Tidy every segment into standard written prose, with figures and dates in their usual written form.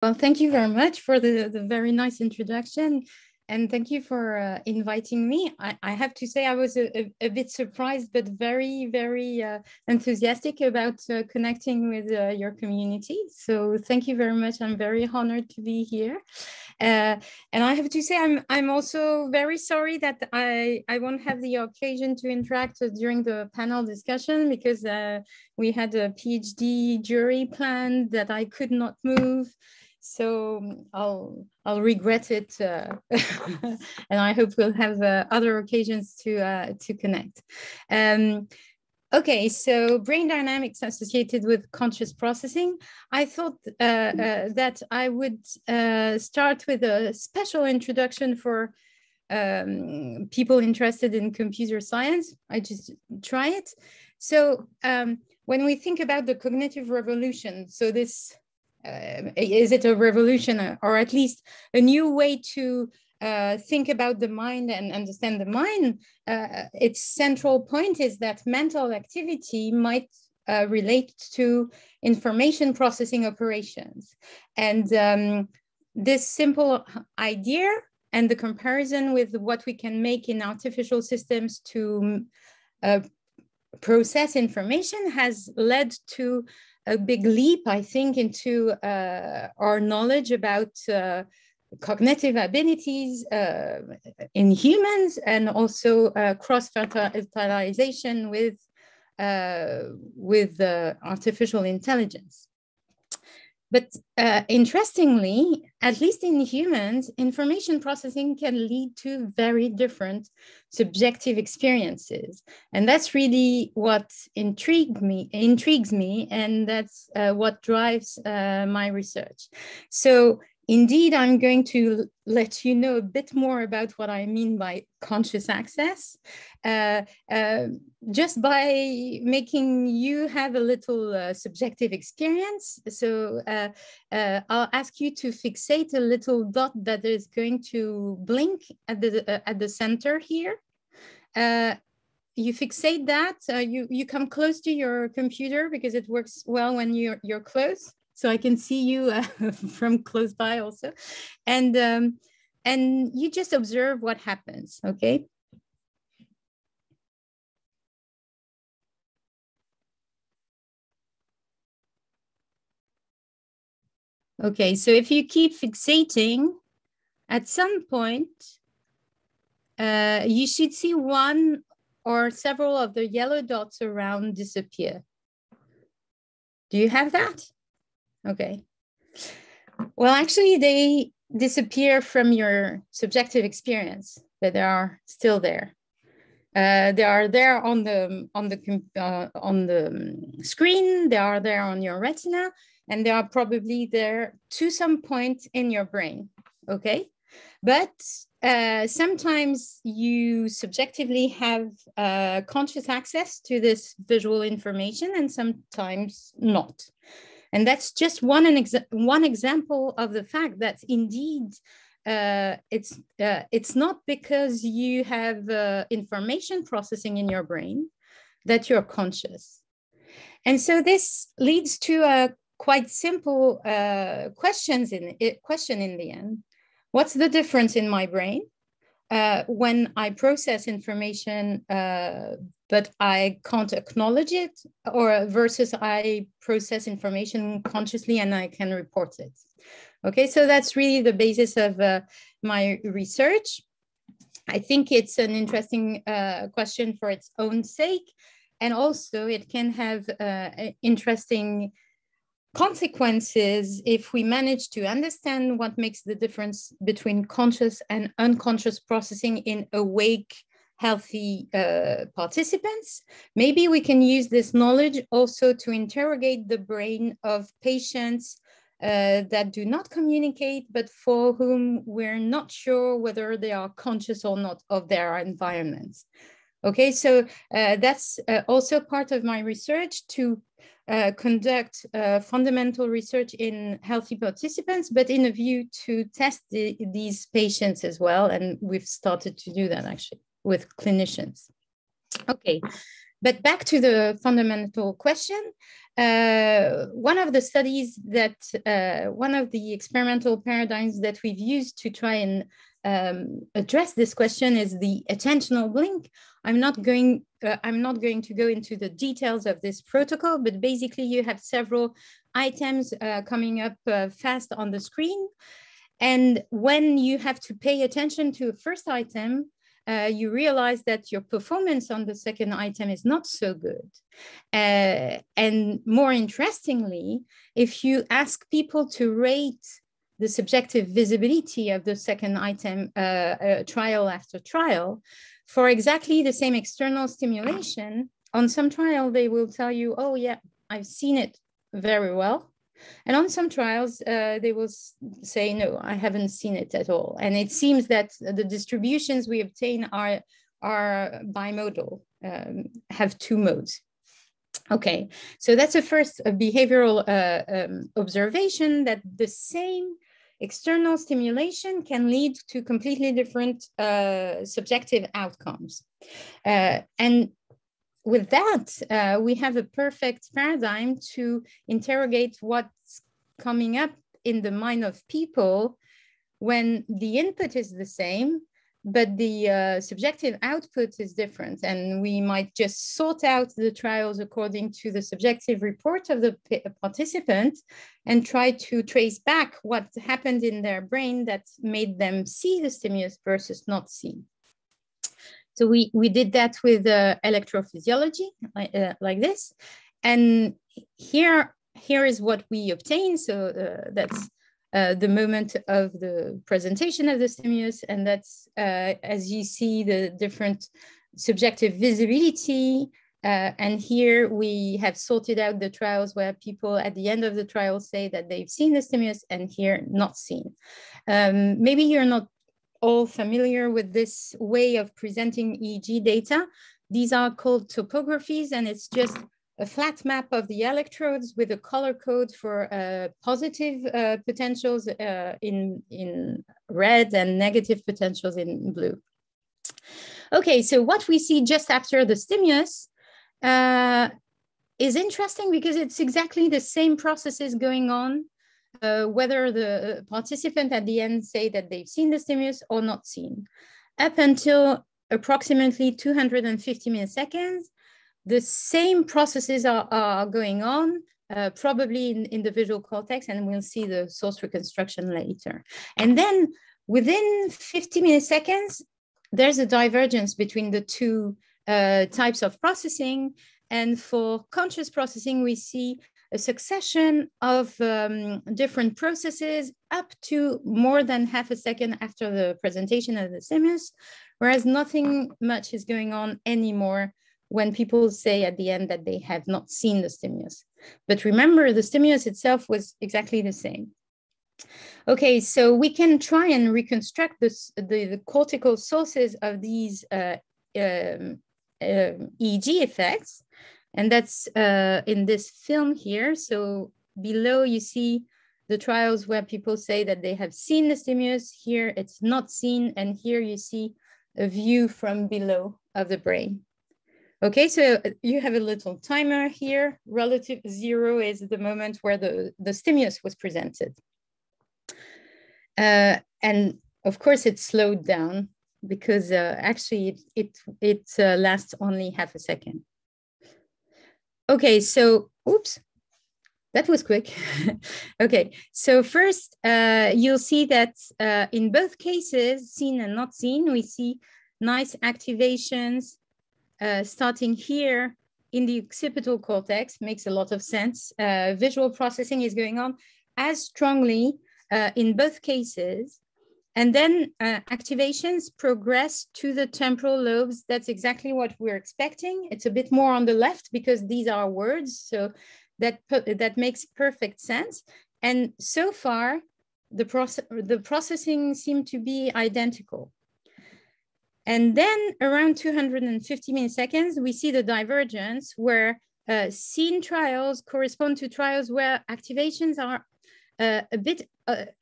Well, thank you very much for the very nice introduction. And thank you for inviting me. I have to say I was a bit surprised, but very, very enthusiastic about connecting with your community. So thank you very much. I'm very honored to be here. And I have to say I'm also very sorry that I won't have the occasion to interact during the panel discussion because we had a PhD jury planned that I could not move. So I'll regret it, and I hope we'll have other occasions to connect. Okay, so brain dynamics associated with conscious processing. I thought that I would start with a special introduction for people interested in computer science. I just try it. So when we think about the cognitive revolution, so this is it a revolution or at least a new way to think about the mind and understand the mind? Its central point is that mental activity might relate to information processing operations. And this simple idea and the comparison with what we can make in artificial systems to process information has led to a big leap, I think, into our knowledge about cognitive abilities in humans and also cross-fertilization with artificial intelligence. But interestingly, at least in humans, information processing can lead to very different subjective experiences. And that's really what intrigues me, and that's what drives my research. So indeed, I'm going to let you know a bit more about what I mean by conscious access, just by making you have a little subjective experience. So I'll ask you to fixate a little dot that is going to blink at the center here. You fixate that, you come close to your computer because it works well when you're close. So I can see you from close by also. And you just observe what happens, okay? Okay, so if you keep fixating, at some point, you should see one or several of the yellow dots around disappear. Do you have that? Okay. Well, actually, they disappear from your subjective experience, but they are still there. They are there on the screen. They are there on your retina, and they are probably there to some point in your brain. Okay, but sometimes you subjectively have conscious access to this visual information, and sometimes not. And that's just one example of the fact that indeed it's not because you have information processing in your brain that you're conscious. And so this leads to a quite simple question in the end. What's the difference in my brain when I process information but I can't acknowledge it, or versus I process information consciously and I can report it? Okay, so that's really the basis of my research. I think it's an interesting question for its own sake, and also it can have interesting consequences if we manage to understand what makes the difference between conscious and unconscious processing in awake, healthy participants. Maybe we can use this knowledge also to interrogate the brain of patients that do not communicate, but for whom we're not sure whether they are conscious or not of their environments. Okay, so that's also part of my research, to conduct fundamental research in healthy participants, but in a view to test these patients as well. And we've started to do that actually with clinicians. Okay, But back to the fundamental question, one of the studies that, one of the experimental paradigms that we've used to try and address this question is the attentional blink. I'm not going to go into the details of this protocol, but basically you have several items coming up fast on the screen. And when you have to pay attention to a first item, you realize that your performance on the second item is not so good. And more interestingly, if you ask people to rate the subjective visibility of the second item trial after trial, for exactly the same external stimulation, on some trial, they will tell you, oh yeah, I've seen it very well. And on some trials, they will say, no, I haven't seen it at all. And it seems that the distributions we obtain are bimodal, have two modes. Okay, so that's the first behavioral observation, that the same external stimulation can lead to completely different subjective outcomes. And with that, we have a perfect paradigm to interrogate what's coming up in the mind of people when the input is the same, but the subjective output is different. And we might just sort out the trials according to the subjective report of the participant and try to trace back what happened in their brain that made them see the stimulus versus not see. So we did that with electrophysiology like this. And here is what we obtained. So that's the moment of the presentation of the stimulus. And that's, as you see, the different subjective visibility. And here we have sorted out the trials where people at the end of the trial say that they've seen the stimulus, and here not seen. Maybe you're not all familiar with this way of presenting EEG data. These are called topographies, and it's just a flat map of the electrodes with a color code for positive potentials in red and negative potentials in blue. Okay, so what we see just after the stimulus is interesting because it's exactly the same processes going on, whether the participant at the end say that they've seen the stimulus or not seen. Up until approximately 250 milliseconds, the same processes are going on, probably in the visual cortex, and we'll see the source reconstruction later. And then within 50 milliseconds, there's a divergence between the two types of processing. And for conscious processing, we see a succession of different processes up to more than half a second after the presentation of the stimulus, whereas nothing much is going on anymore when people say at the end that they have not seen the stimulus. But remember, the stimulus itself was exactly the same. Okay, so we can try and reconstruct the cortical sources of these EEG effects. And that's in this film here. So below you see the trials where people say that they have seen the stimulus. Here it's not seen. And here you see a view from below of the brain. Okay, so you have a little timer here. Relative 0 is the moment where the stimulus was presented. And of course it slowed down because actually it lasts only half a second. Okay, so, oops, that was quick. Okay, so first, you'll see that in both cases, seen and not seen, we see nice activations starting here in the occipital cortex, makes a lot of sense. Visual processing is going on as strongly in both cases. And then activations progress to the temporal lobes. That's exactly what we're expecting. It's a bit more on the left because these are words. So that makes perfect sense. And so far, the processing seemed to be identical. And then around 250 milliseconds, we see the divergence where seen trials correspond to trials where activations are a bit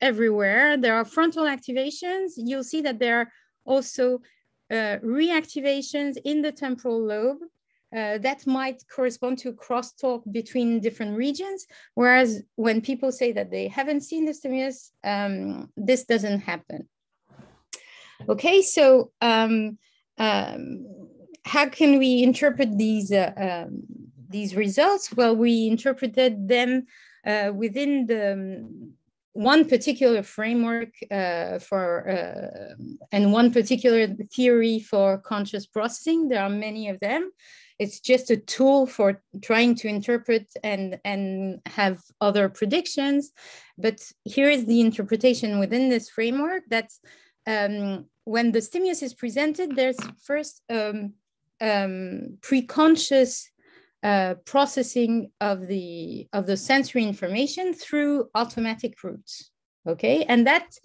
everywhere. There are frontal activations. You'll see that there are also reactivations in the temporal lobe, that might correspond to crosstalk between different regions, whereas when people say that they haven't seen the stimulus, this doesn't happen. Okay, so how can we interpret these results? Well, we interpreted them within the one particular framework and one particular theory for conscious processing. There are many of them. It's just a tool for trying to interpret and have other predictions. But here is the interpretation within this framework that when the stimulus is presented, there's first pre-conscious processing of the sensory information through automatic routes. Okay, and that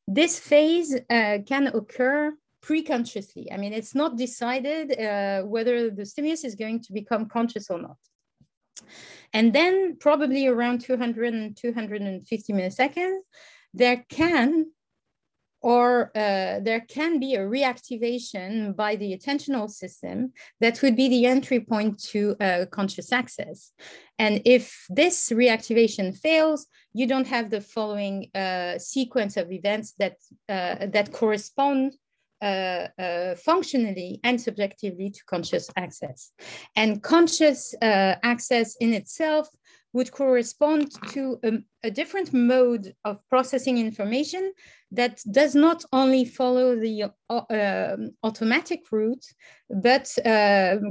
this phase can occur pre-consciously. I mean, it's not decided whether the stimulus is going to become conscious or not. And then probably around 200 and 250 milliseconds, there can be a reactivation by the attentional system that would be the entry point to conscious access. And if this reactivation fails, you don't have the following sequence of events that correspond functionally and subjectively to conscious access. And conscious access in itself would correspond to a different mode of processing information that does not only follow the automatic route, but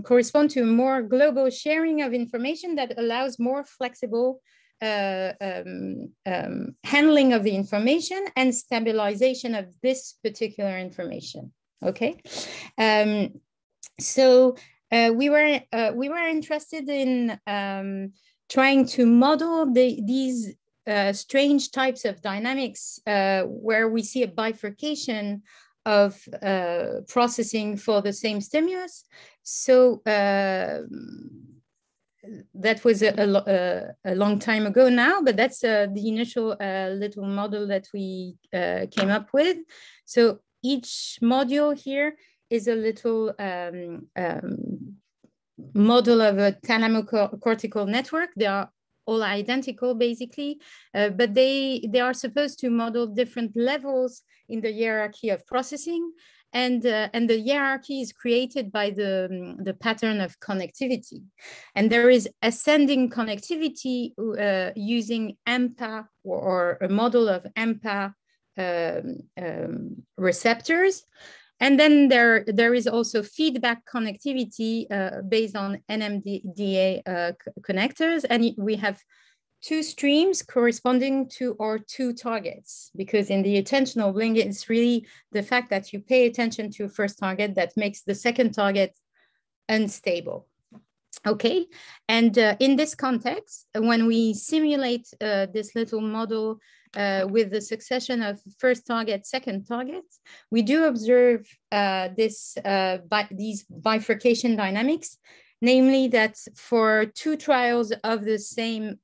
correspond to a more global sharing of information that allows more flexible handling of the information and stabilization of this particular information. Okay, so we were interested in trying to model these strange types of dynamics where we see a bifurcation of processing for the same stimulus. So that was a long time ago now, but that's the initial little model that we came up with. So each module here is a little model of a Dynamo-cortical network. They are all identical basically, but they are supposed to model different levels in the hierarchy of processing. And the hierarchy is created by the pattern of connectivity. And there is ascending connectivity using AMPA or a model of AMPA receptors. And then there is also feedback connectivity based on NMDA connectors. And we have two streams corresponding to our two targets, because in the attentional blink, it's really the fact that you pay attention to a first target that makes the second target unstable. Okay, and in this context, when we simulate this little model with the succession of first target, second target, we do observe these bifurcation dynamics, namely that for two trials of the same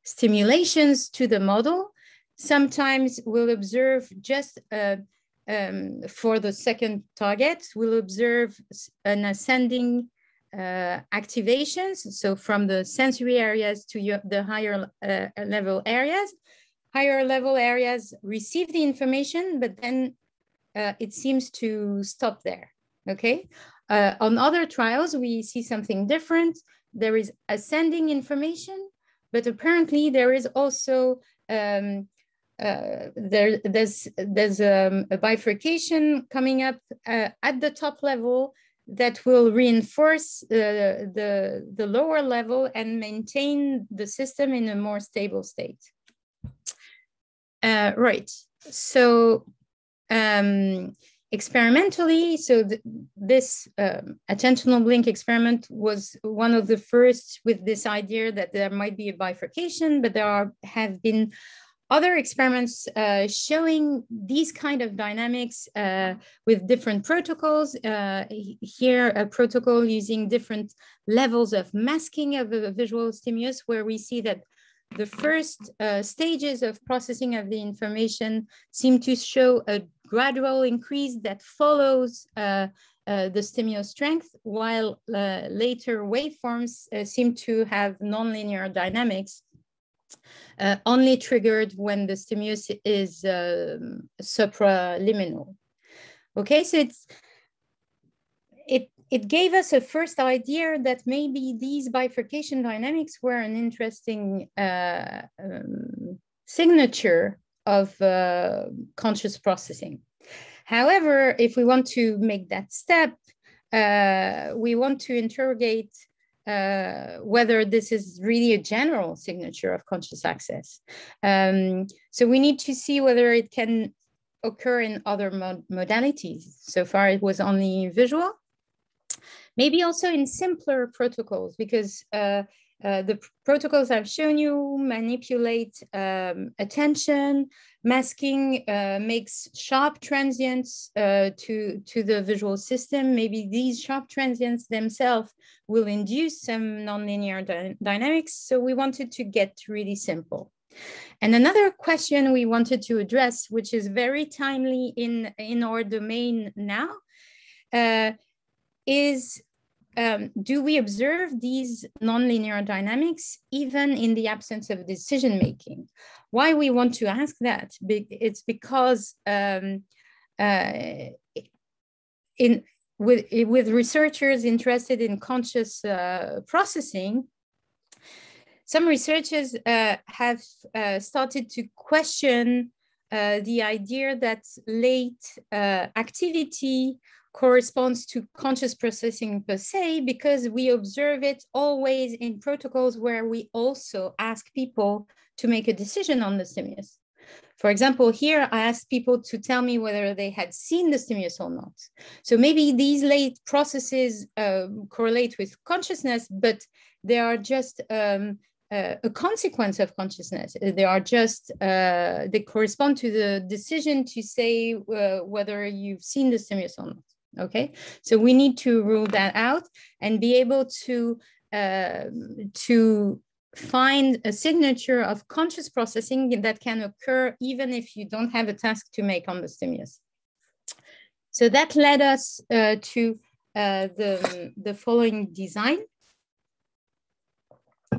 stimulations to the model, sometimes we'll observe just for the second target, we'll observe an ascending activations. So from the sensory areas to the higher level areas. Higher level areas receive the information, but then it seems to stop there, okay? On other trials, we see something different. There is ascending information, but apparently there is also there's a bifurcation coming up at the top level that will reinforce the lower level and maintain the system in a more stable state. Right, so experimentally, so this attentional blink experiment was one of the first with this idea that there might be a bifurcation, but there have been other experiments showing these kind of dynamics with different protocols. Here, a protocol using different levels of masking of a visual stimulus, where we see that the first stages of processing of the information seem to show a gradual increase that follows the stimulus strength, while later waveforms seem to have nonlinear dynamics only triggered when the stimulus is supraliminal. Okay, so it gave us a first idea that maybe these bifurcation dynamics were an interesting signature of conscious processing. However, if we want to make that step, we want to interrogate whether this is really a general signature of conscious access. So we need to see whether it can occur in other modalities. So far, it was only visual. Maybe also in simpler protocols, because the protocols I've shown you manipulate attention, masking makes sharp transients to the visual system. Maybe these sharp transients themselves will induce some nonlinear dynamics. So we wanted to get really simple. And another question we wanted to address, which is very timely in our domain now, is do we observe these nonlinear dynamics even in the absence of decision making? Why we want to ask that? It's because with researchers interested in conscious processing, some researchers have started to question the idea that late activity corresponds to conscious processing per se, because we observe it always in protocols where we also ask people to make a decision on the stimulus. For example, here I asked people to tell me whether they had seen the stimulus or not. So maybe these late processes correlate with consciousness, but they are just a consequence of consciousness. They are just, they correspond to the decision to say whether you've seen the stimulus or not. Okay, so we need to rule that out and be able to find a signature of conscious processing that can occur even if you don't have a task to make on the stimulus. So that led us to the following design.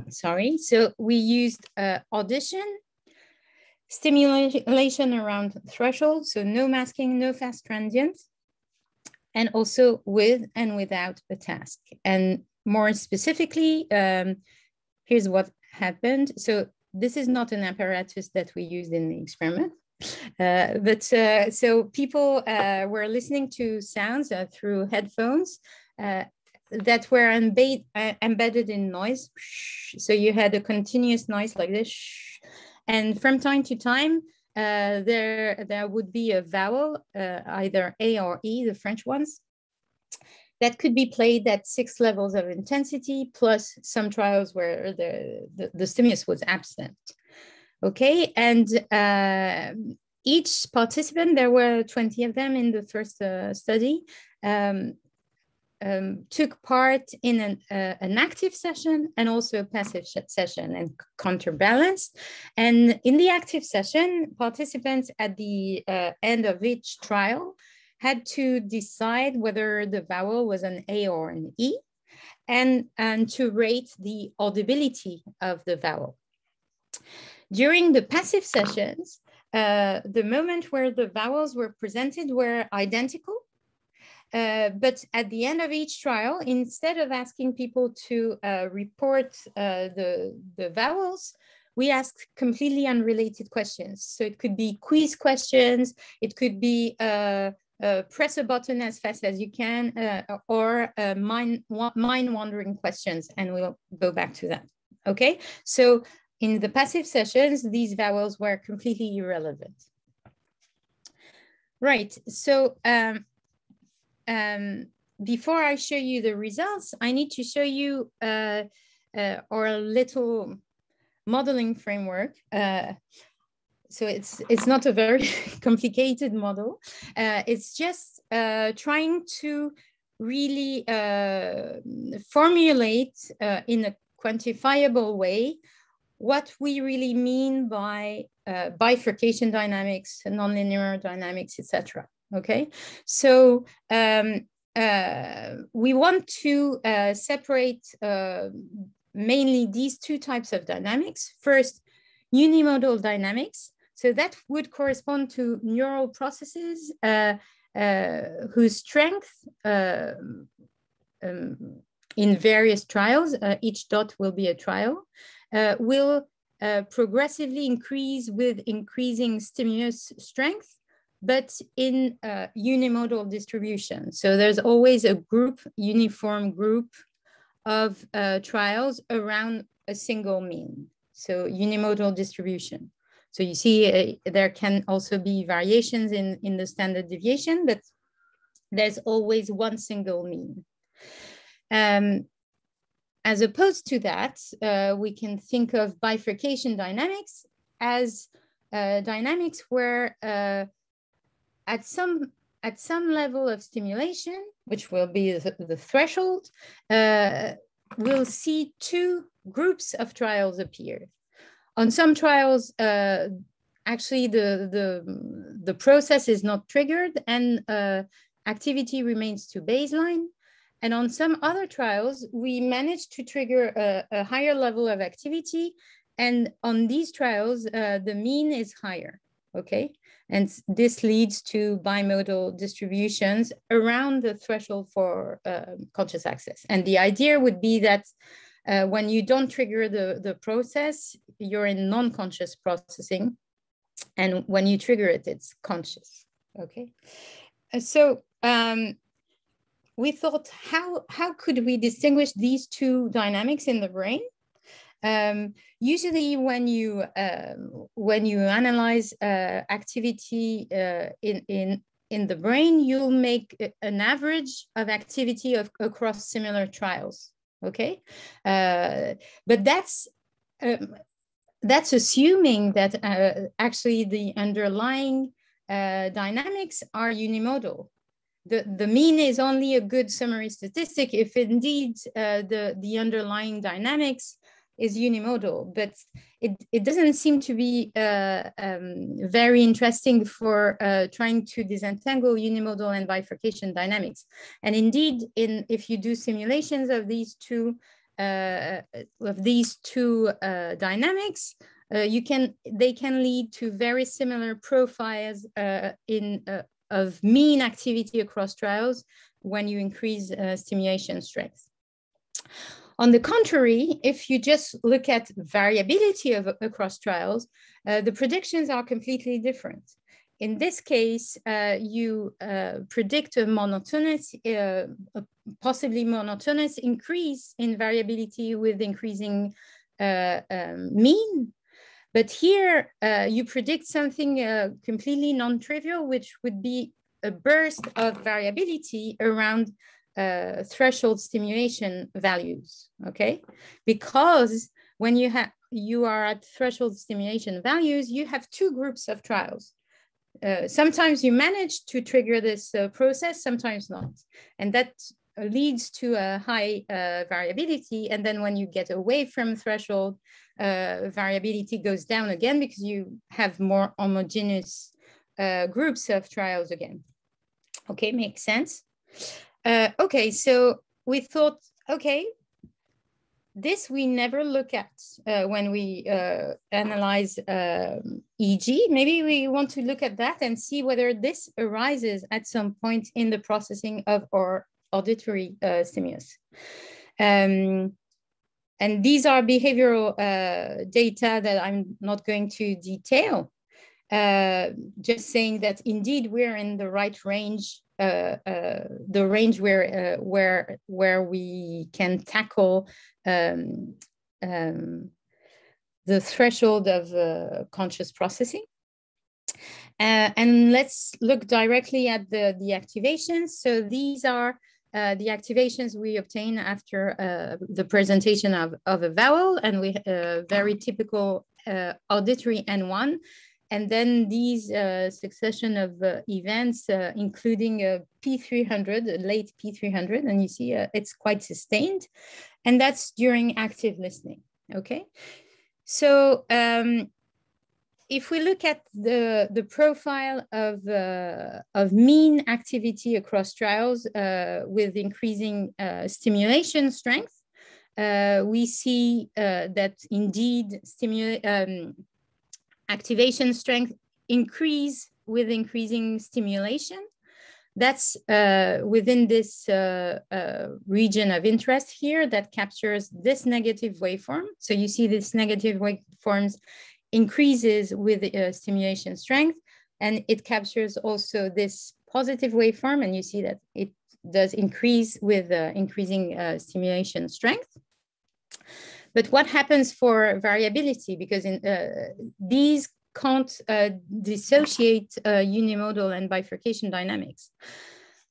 Sorry, so we used audition, stimulation around threshold, so no masking, no fast transient, and also with and without a task. And more specifically, here's what happened. So this is not an apparatus that we used in the experiment, so people were listening to sounds through headphones that were embedded in noise. So you had a continuous noise like this. And from time to time, there would be a vowel, either A or E, the French ones, that could be played at 6 levels of intensity, plus some trials where the stimulus was absent. Okay, and each participant, there were 20 of them in the first study, took part in an active session and also a passive session and counterbalanced. And in the active session, participants at the end of each trial had to decide whether the vowel was an A or an E, and to rate the audibility of the vowel. During the passive sessions, the moment where the vowels were presented were identical. But at the end of each trial, instead of asking people to report the vowels, we asked completely unrelated questions. So it could be quiz questions, it could be press a button as fast as you can, or mind-wandering questions, and we'll go back to that. Okay, so in the passive sessions, these vowels were completely irrelevant. Right, so before I show you the results, I need to show you our little modeling framework. So it's not a very complicated model. It's just trying to really formulate in a quantifiable way what we really mean by bifurcation dynamics, nonlinear dynamics, etc. Okay, so we want to separate mainly these two types of dynamics. First, unimodal dynamics. So that would correspond to neural processes whose strength in various trials, each dot will be a trial, will progressively increase with increasing stimulus strength, but in unimodal distribution. So there's always a uniform group of trials around a single mean. So unimodal distribution. So you see there can also be variations in the standard deviation, but there's always one single mean. As opposed to that, we can think of bifurcation dynamics as dynamics where at some level of stimulation, which will be the threshold, we'll see two groups of trials appear. On some trials, actually the process is not triggered and activity remains to baseline. And on some other trials, we managed to trigger a higher level of activity. And on these trials, the mean is higher, okay? And this leads to bimodal distributions around the threshold for conscious access. And the idea would be that when you don't trigger the process, you're in non-conscious processing. And when you trigger it, it's conscious, okay? So we thought, how could we distinguish these two dynamics in the brain? Usually when you analyze activity in the brain, you'll make an average of activity across similar trials, okay? But that's assuming that actually the underlying dynamics are unimodal. The mean is only a good summary statistic if indeed the underlying dynamics is unimodal, but it doesn't seem to be very interesting for trying to disentangle unimodal and bifurcation dynamics. And indeed, if you do simulations of these two dynamics, they can lead to very similar profiles of mean activity across trials when you increase stimulation strength. On the contrary, if you just look at variability across trials, the predictions are completely different. In this case, you predict a monotonous, possibly monotonous increase in variability with increasing mean. But here, you predict something completely non-trivial, which would be a burst of variability around threshold stimulation values, okay? Because when you are at threshold stimulation values, you have two groups of trials. Sometimes you manage to trigger this process, sometimes not. And that leads to a high variability. And then when you get away from threshold, variability goes down again because you have more homogeneous groups of trials again. Okay, makes sense. Okay, so we thought, okay, this we never look at when we analyze EEG. Maybe we want to look at that and see whether this arises at some point in the processing of our auditory stimulus. And these are behavioral data that I'm not going to detail, just saying that indeed we're in the right range, the range where we can tackle the threshold of conscious processing. And let's look directly at the activations. So these are the activations we obtain after the presentation of a vowel, and we very typical auditory N1. And then these succession of events, including a P300, a late P300, and you see it's quite sustained. And that's during active listening, okay? So if we look at the profile of mean activity across trials with increasing stimulation strength, we see that indeed activation strength increase with increasing stimulation. That's within this region of interest here that captures this negative waveform. So you see this negative waveforms increases with stimulation strength, and it captures also this positive waveform, and you see that it does increase with increasing stimulation strength. But what happens for variability? Because these can't dissociate unimodal and bifurcation dynamics.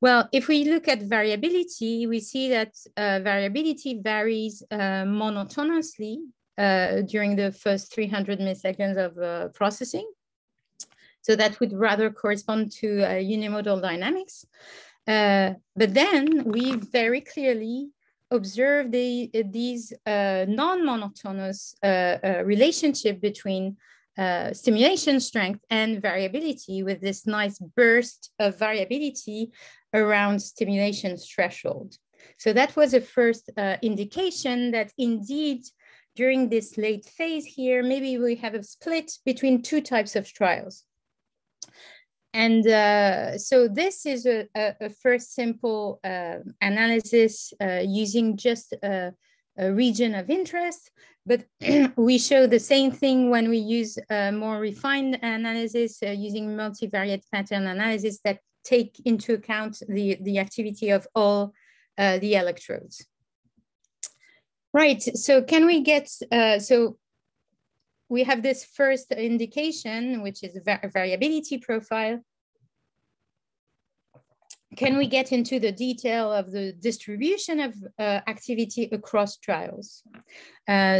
Well, if we look at variability, we see that variability varies monotonously during the first 300 milliseconds of processing. So that would rather correspond to unimodal dynamics. But then we very clearly observe these non-monotonous relationship between stimulation strength and variability, with this nice burst of variability around stimulation threshold. So that was a first indication that indeed during this late phase here, maybe we have a split between two types of trials. And so this is a first simple analysis using just a region of interest, but we show the same thing when we use more refined analysis using multivariate pattern analysis that take into account the activity of all the electrodes. Right, so can we get, so we have this first indication, which is a variability profile. Can we get into the detail of the distribution of activity across trials?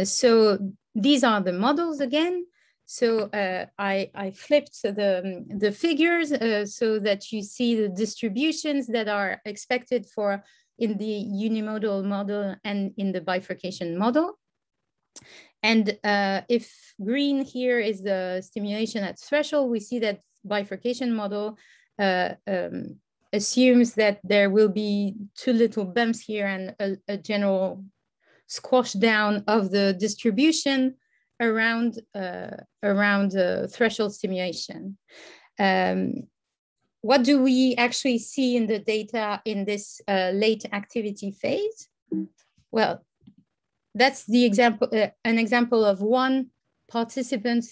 So these are the models again. So I flipped the figures so that you see the distributions that are expected for in the unimodal model and in the bifurcation model. And if green here is the stimulation at threshold, we see that bifurcation model assumes that there will be two little bumps here and a general squash down of the distribution around threshold stimulation. What do we actually see in the data in this late activity phase? Well, that's the example, an example of one participant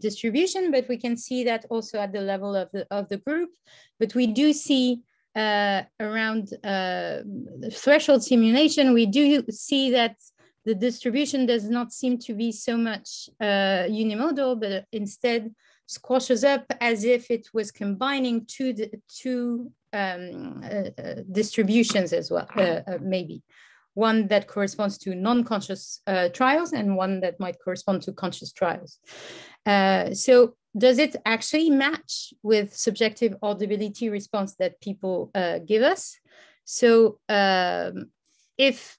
distribution, but we can see that also at the level of the group. But we do see around threshold simulation, we do see that the distribution does not seem to be so much unimodal, but instead squashes up as if it was combining two distributions as well, maybe. One that corresponds to non-conscious trials and one that might correspond to conscious trials. So does it actually match with subjective audibility response that people give us? So if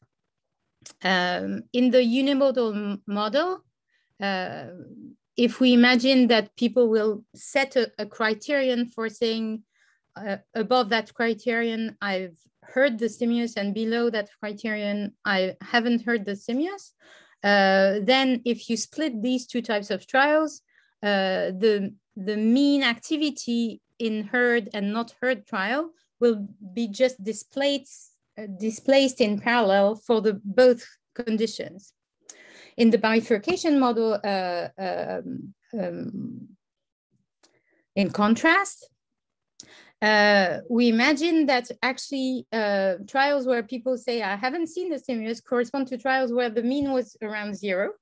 in the unimodal model, if we imagine that people will set a criterion for saying above that criterion, I've heard the stimulus, and below that criterion, I haven't heard the stimulus, then if you split these two types of trials, the mean activity in heard and not heard trial will be just displaced in parallel for the both conditions. In the bifurcation model, in contrast, we imagine that actually trials where people say, I haven't seen the stimulus correspond to trials where the mean was around 0,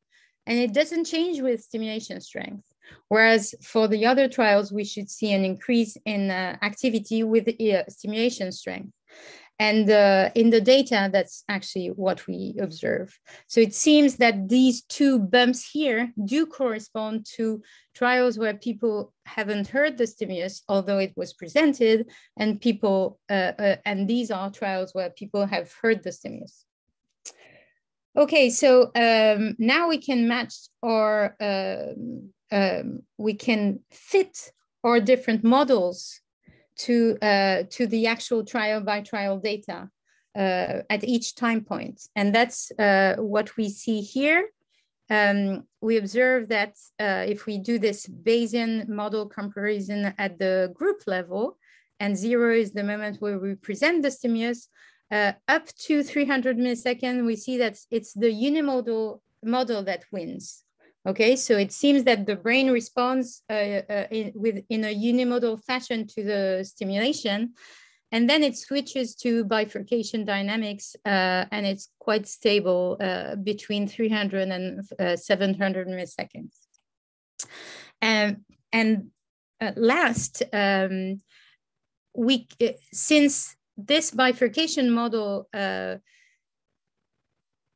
and it doesn't change with stimulation strength. Whereas for the other trials, we should see an increase in activity with stimulation strength. And in the data, that's actually what we observe. So it seems that these two bumps here do correspond to trials where people haven't heard the stimulus, although it was presented, and people, and these are trials where people have heard the stimulus. Okay, so now we can match our we can fit our different models to the actual trial by trial data at each time point. And that's what we see here. We observe that if we do this Bayesian model comparison at the group level, and 0 is the moment where we present the stimulus, up to 300 milliseconds, we see that it's the unimodal model that wins. Okay, so it seems that the brain responds in a unimodal fashion to the stimulation, and then it switches to bifurcation dynamics, and it's quite stable between 300 and 700 milliseconds. And last, since this bifurcation model,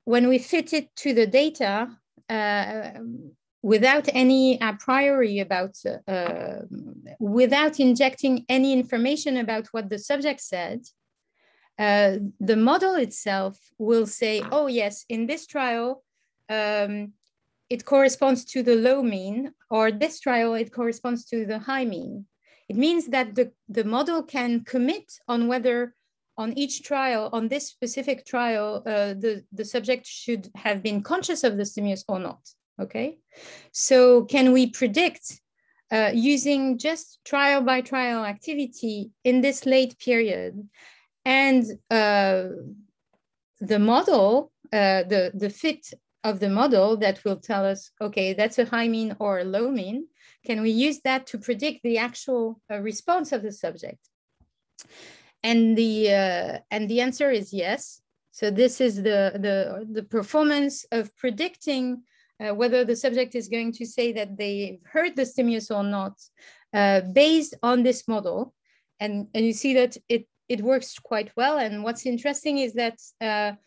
when we fit it to the data, without any a priori about, without injecting any information about what the subject said, the model itself will say, oh yes, in this trial, it corresponds to the low mean, or this trial, it corresponds to the high mean. It means that the model can commit on whether on each trial, on this specific trial, the subject should have been conscious of the stimulus or not, okay? So can we predict using just trial by trial activity in this late period, and the model, the fit of the model that will tell us, okay, that's a high mean or a low mean, can we use that to predict the actual response of the subject? And the answer is yes. So this is the performance of predicting whether the subject is going to say that they heard the stimulus or not, based on this model. And you see that it works quite well. And what's interesting is that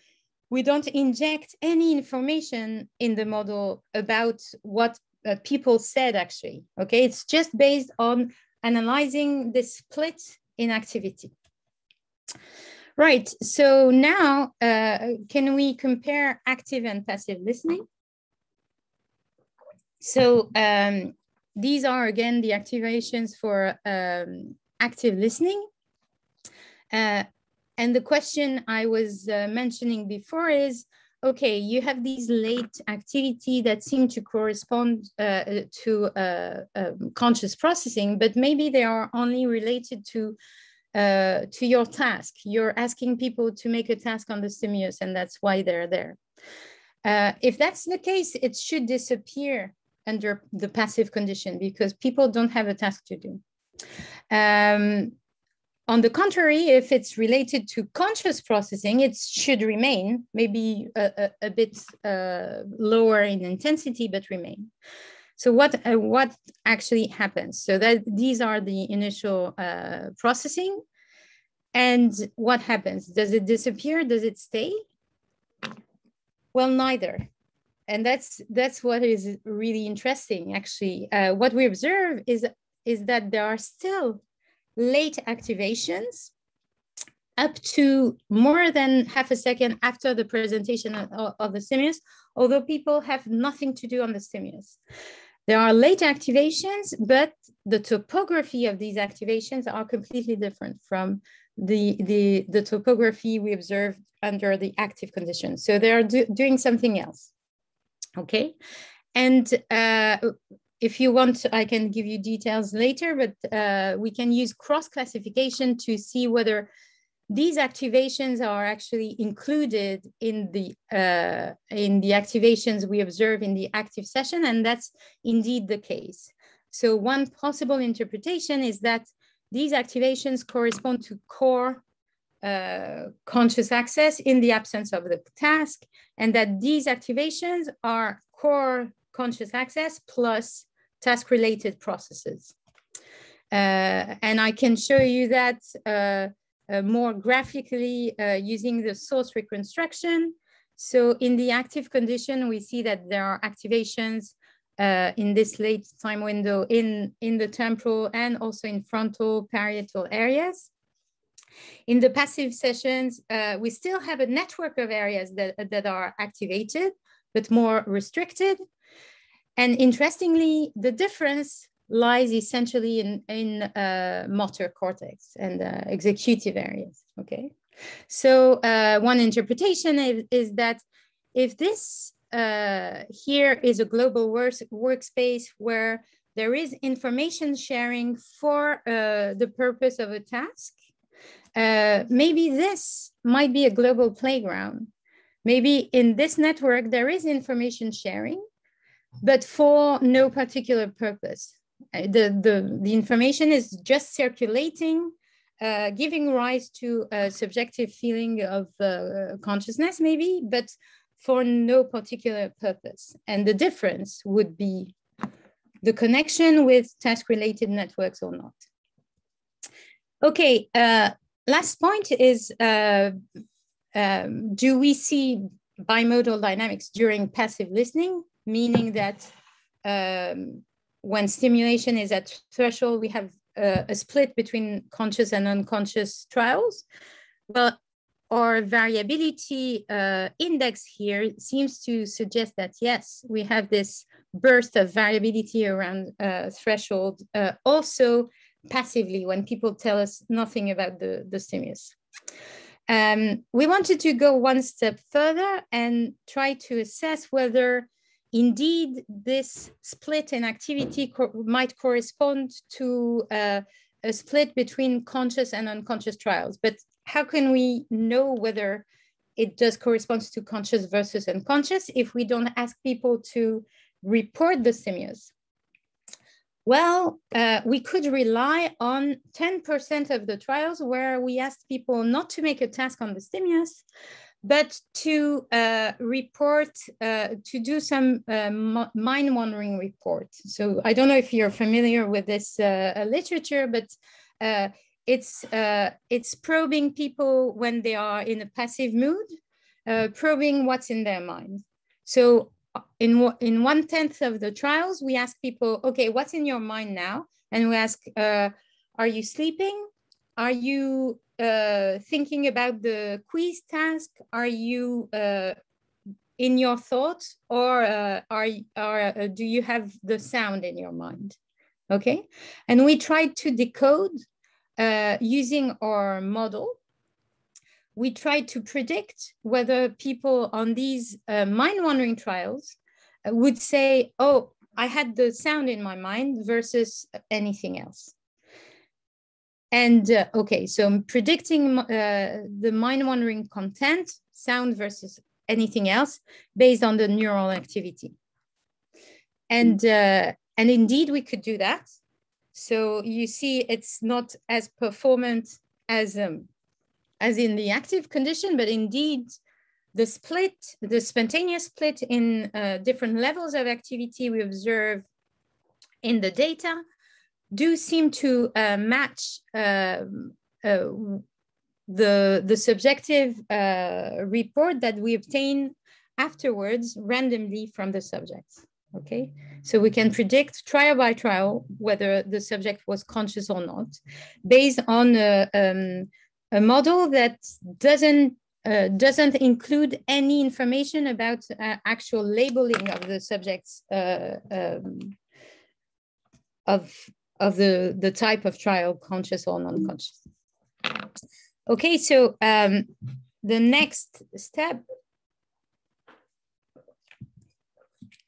we don't inject any information in the model about what people said actually, okay? It's just based on analyzing the split in activity. Right, so now can we compare active and passive listening? So these are again the activations for active listening. And the question I was mentioning before is, okay, you have these late activity that seem to correspond to conscious processing, but maybe they are only related to your task. You're asking people to make a task on the stimulus, and that's why they're there. If that's the case, it should disappear under the passive condition because people don't have a task to do. On the contrary, if it's related to conscious processing, it should remain, maybe a bit lower in intensity, but remain. So what actually happens? So that these are the initial processing. And what happens? Does it disappear? Does it stay? Well, neither. And that's what is really interesting, actually. What we observe is that there are still late activations up to more than half a second after the presentation of the stimulus, although people have nothing to do on the stimulus. There are late activations, but the topography of these activations are completely different from the topography we observed under the active conditions. So they are doing something else, okay? And if you want, I can give you details later, but we can use cross-classification to see whether these activations are actually included in the activations we observe in the active session, and that's indeed the case. So one possible interpretation is that these activations correspond to core conscious access in the absence of the task, and that these activations are core conscious access plus task-related processes. And I can show you that more graphically using the source reconstruction. So in the active condition, we see that there are activations in this late time window in the temporal and also in frontal parietal areas. In the passive sessions, we still have a network of areas that are activated, but more restricted. And interestingly, the difference lies essentially in motor cortex and executive areas, okay? So one interpretation is that if this here is a global workspace where there is information sharing for the purpose of a task, maybe this might be a global playground. Maybe in this network, there is information sharing, but for no particular purpose. The information is just circulating, giving rise to a subjective feeling of consciousness maybe, but for no particular purpose. And the difference would be the connection with task-related networks or not. Okay, last point is, do we see bimodal dynamics during passive listening? Meaning that when stimulation is at threshold, we have a split between conscious and unconscious trials. Well, our variability index here seems to suggest that, yes, we have this burst of variability around threshold, also passively when people tell us nothing about the stimulus. We wanted to go one step further and try to assess whether indeed this split in activity might correspond to a split between conscious and unconscious trials. But how can we know whether it does correspond to conscious versus unconscious if we don't ask people to report the stimulus? Well, we could rely on 10% of the trials where we asked people not to make a task on the stimulus, but to report, to do some mind wandering report. So I don't know if you're familiar with this literature, but it's probing people when they are in a passive mood, probing what's in their mind. So in 1/10 of the trials, we ask people, okay, what's in your mind now? And we ask, are you sleeping? Are you thinking about the quiz task? Are you in your thoughts, or do you have the sound in your mind? Okay, and we tried to decode using our model. We tried to predict whether people on these mind-wandering trials would say, oh, I had the sound in my mind versus anything else. And okay, so I'm predicting the mind-wandering content, sound versus anything else, based on the neural activity. And indeed, we could do that. So you see, it's not as performant as in the active condition, but indeed, the split, the spontaneous split in different levels of activity we observe in the data do seem to match the subjective report that we obtain afterwards randomly from the subjects. Okay, so we can predict trial by trial whether the subject was conscious or not, based on a model that doesn't include any information about actual labeling of the subjects of the type of trial, conscious or non-conscious. Okay, so the next step,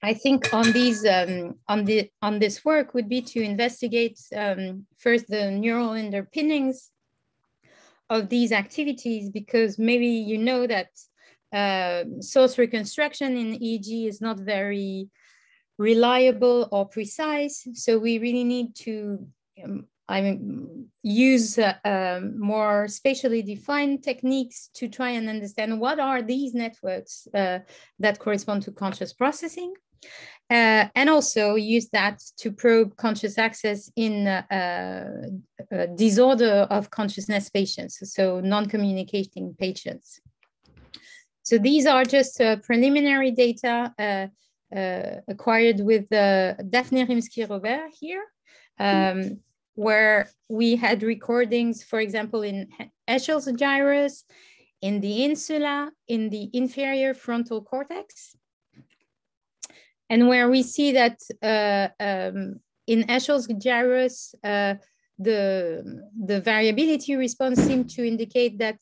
I think, on these on this work would be to investigate first the neural underpinnings of these activities, because maybe you know that source reconstruction in EEG is not very reliable or precise. So we really need to use more spatially defined techniques to try and understand what are these networks that correspond to conscious processing. And also use that to probe conscious access in disorder of consciousness patients, so non-communicating patients. So these are just preliminary data acquired with Daphne Rimsky-Robert here, where we had recordings, for example, in Eschel's gyrus, in the insula, in the inferior frontal cortex. and where we see that in Eschel's gyrus, the variability response seemed to indicate that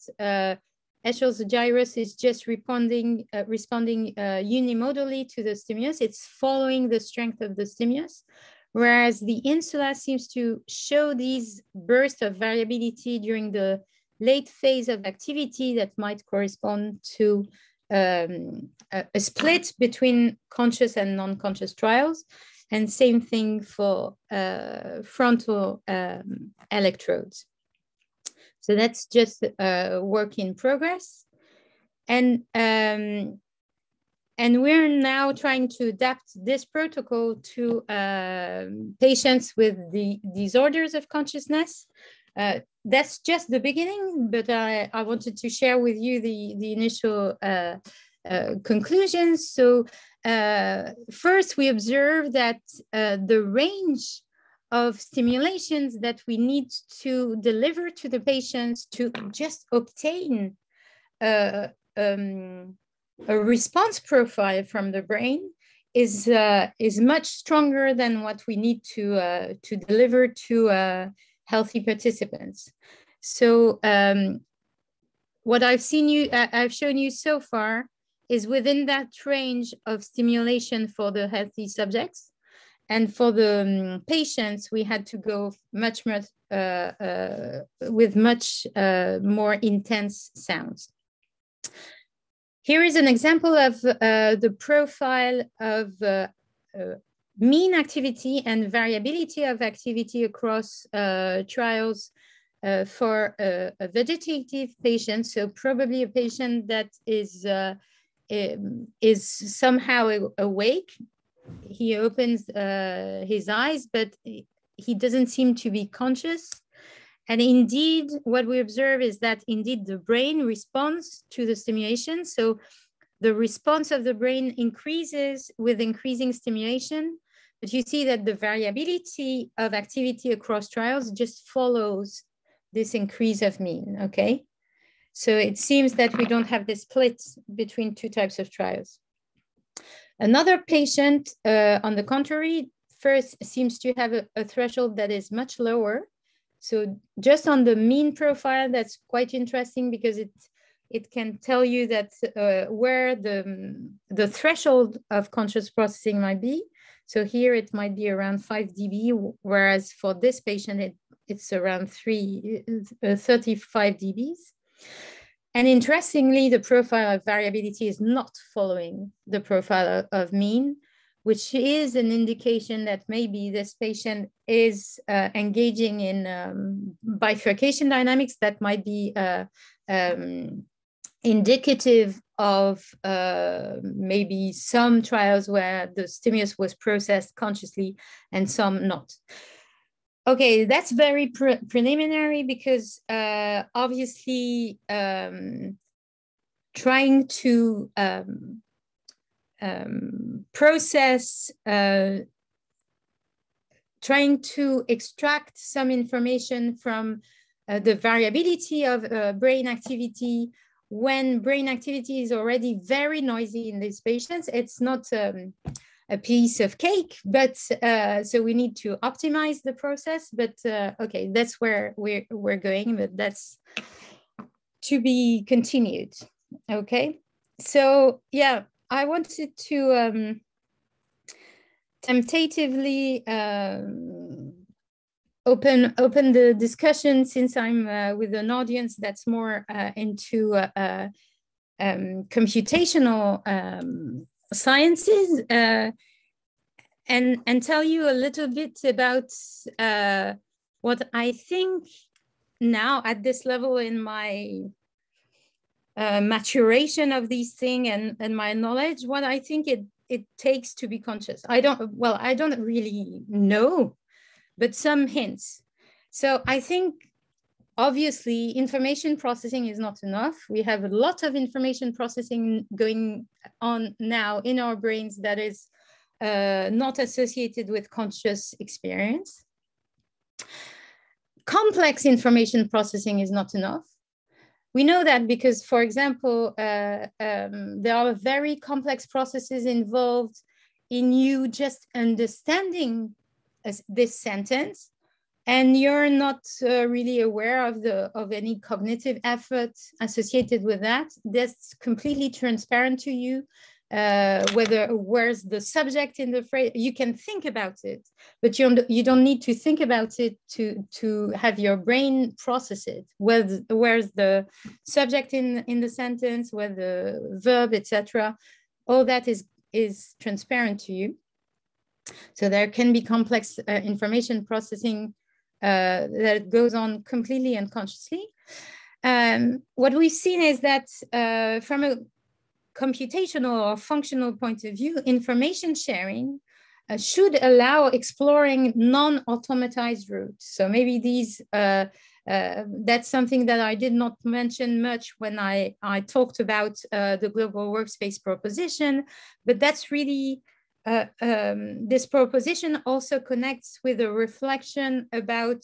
Eschel's gyrus is just responding unimodally to the stimulus. It's following the strength of the stimulus, whereas the insula seems to show these bursts of variability during the late phase of activity that might correspond to a split between conscious and non-conscious trials. And same thing for frontal electrodes. So that's just work in progress. And we're now trying to adapt this protocol to patients with the disorders of consciousness. That's just the beginning, but I wanted to share with you the initial conclusions. So first, we observe that the range of stimulations that we need to deliver to the patients to just obtain a response profile from the brain is much stronger than what we need to deliver to healthy participants. So what I've shown you so far is within that range of stimulation for the healthy subjects. And for the patients, we had to go much more with much more intense sounds. Here is an example of the profile of mean activity and variability of activity across trials for a vegetative patient. So probably a patient that is somehow awake. He opens his eyes, but he doesn't seem to be conscious. And indeed, what we observe is that indeed the brain responds to the stimulation. So the response of the brain increases with increasing stimulation, but you see that the variability of activity across trials just follows this increase of mean, okay? So it seems that we don't have this split between two types of trials. Another patient, on the contrary, first seems to have a threshold that is much lower. So just on the mean profile, that's quite interesting because it can tell you that where the threshold of conscious processing might be. So here it might be around 5 dB, whereas for this patient, it's around 35 dBs. And interestingly, the profile of variability is not following the profile of mean, which is an indication that maybe this patient is engaging in bifurcation dynamics that might be indicative of maybe some trials where the stimulus was processed consciously and some not. Okay, that's very preliminary because obviously trying to process, trying to extract some information from the variability of brain activity when brain activity is already very noisy in these patients, it's not a piece of cake, but so we need to optimize the process, but okay, that's where we're going, but that's to be continued. Okay, so yeah, I wanted to tentatively open the discussion, since I'm with an audience that's more into computational sciences, and tell you a little bit about what I think now at this level in my maturation of these things and my knowledge, what I think it takes to be conscious. I don't really know, but some hints. So I think obviously information processing is not enough. We have a lot of information processing going on now in our brains that is not associated with conscious experience. Complex information processing is not enough. We know that because, for example, there are very complex processes involved in you just understanding this sentence, and you're not really aware of any cognitive effort associated with that. That's completely transparent to you. Where's the subject in the phrase? You can think about it, but you don't need to think about it to have your brain process it. Where's the subject in the sentence, where the verb, etc. All that is transparent to you. So there can be complex information processing that goes on completely unconsciously. What we've seen is that from a computational or functional point of view, information sharing should allow exploring non-automatized routes. So maybe these, that's something that I did not mention much when I talked about the global workspace proposition, but that's really, this proposition also connects with a reflection about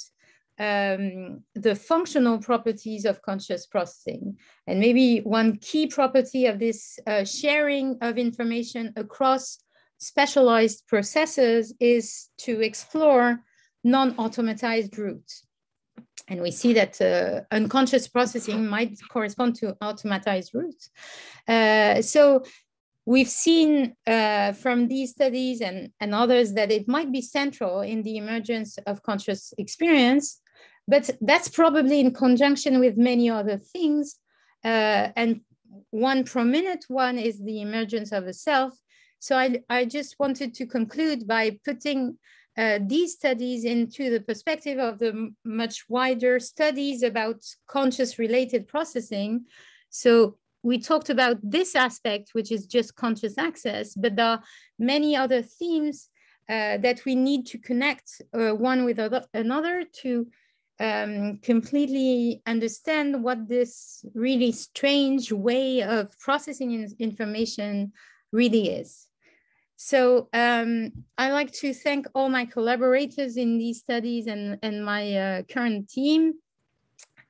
the functional properties of conscious processing. And maybe one key property of this sharing of information across specialized processes is to explore non-automatized routes. And we see that unconscious processing might correspond to automatized routes. So we've seen from these studies and others that it might be central in the emergence of conscious experience, but that's probably in conjunction with many other things. And one prominent one is the emergence of a self. So I just wanted to conclude by putting these studies into the perspective of the much wider studies about conscious related processing. So we talked about this aspect, which is just conscious access, but there are many other themes that we need to connect one with another to completely understand what this really strange way of processing information really is. So I'd like to thank all my collaborators in these studies and my current team,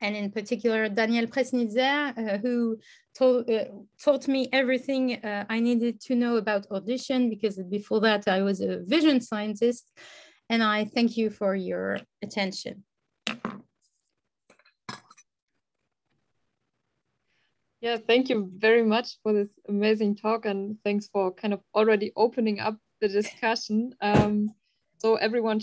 and in particular Daniel Presnitzer, who taught me everything I needed to know about audition, because before that I was a vision scientist. And I thank you for your attention. Yeah, thank you very much for this amazing talk, and thanks for kind of already opening up the discussion. So everyone